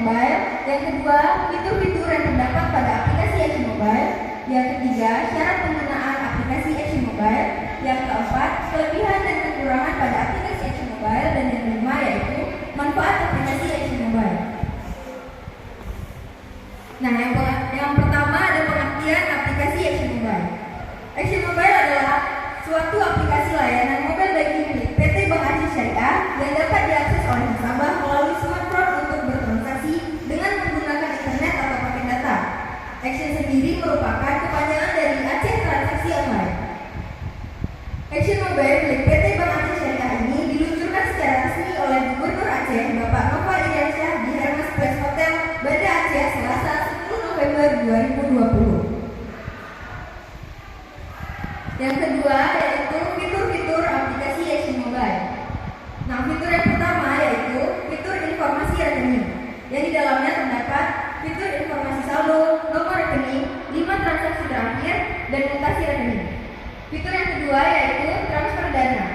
Mobile. Yang kedua, fitur-fitur yang terdapat pada aplikasi Action Mobile. Yang ketiga, syarat penggunaan aplikasi Action Mobile. Yang keempat, kelebihan dan kekurangan pada aplikasi Action Mobile. Dan yang kelima yaitu manfaat aplikasi Action Mobile. Nah, yang pertama ada pengertian aplikasi Action Mobile. Action Mobile adalah suatu aplikasi layanan mobile banking milik PT Bank Aceh Syariah yang dapat diakses oleh nasabah melalui smartphone untuk bertransaksi dengan menggunakan internet atau paket data. Action sendiri merupakan kepanjangan dari Aceh Transaksi Online. Action Mobile milik PT Bank Aceh Syariah ini diluncurkan secara resmi oleh Gubernur Aceh Bapak Nova Iriansyah di Hermes Place Hotel Banda Aceh Selasa 10 November 2020. Yang kedua yaitu fitur-fitur aplikasi Action Mobile. Nah, fitur yang pertama yaitu fitur informasi rekening, yang di dalamnya terdapat fitur informasi saldo, nomor rekening, 5 transaksi terakhir, dan mutasi rekening. Fitur yang kedua yaitu transfer dana,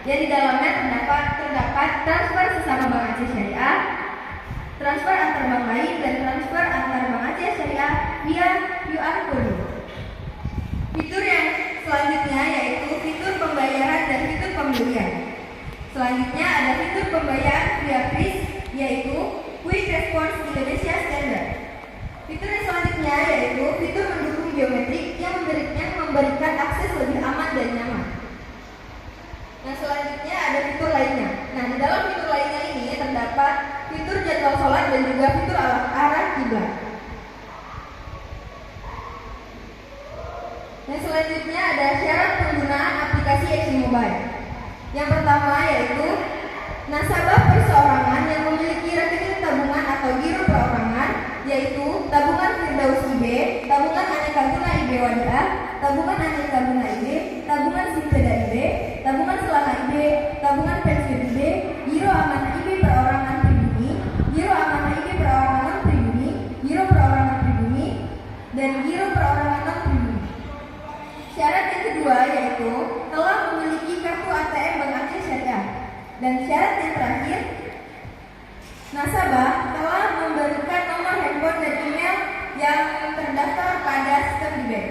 yang di dalamnya terdapat transfer sesama Bank Aceh Syariah, transfer antar bank lain, dan transfer antar Bank Aceh Syariah via QR code. Fitur yang selanjutnya yaitu fitur pembayaran dan fitur pembelian. Selanjutnya ada fitur pembayaran via KRIS, yaitu Quick Response Indonesia Standard. Fitur yang selanjutnya yaitu fitur mendukung biometrik yang memberikan akses lebih aman dan nyaman. Yang selanjutnya ada fitur lainnya. Nah, di dalam fitur lainnya ini terdapat fitur jadwal sholat dan juga fitur arah kiblat. Yang selanjutnya ada syarat penggunaan aplikasi Action Mobile. Yang pertama yaitu nasabah perseorangan yang memiliki rekening tabungan atau giro perorangan, yaitu tabungan Firdaus IB, tabungan Aneka Guna IB Wadiah, tabungan Aneka Guna IB, tabungan Simpeda IB, tabungan Selana IB, tabungan pensiun IB, giro amanah IB perorangan pribumi, giro amanah IB perorangan non pribumi, giro perorangan pribumi, dan giro perorangan non pribumi. Syarat yang kedua yaitu telah memiliki kartu ATM Bank Aceh Syariah. Dan syarat yang terakhir, nasabah telah memberikan nomor handphone dan email yang terdaftar pada sistem di bank.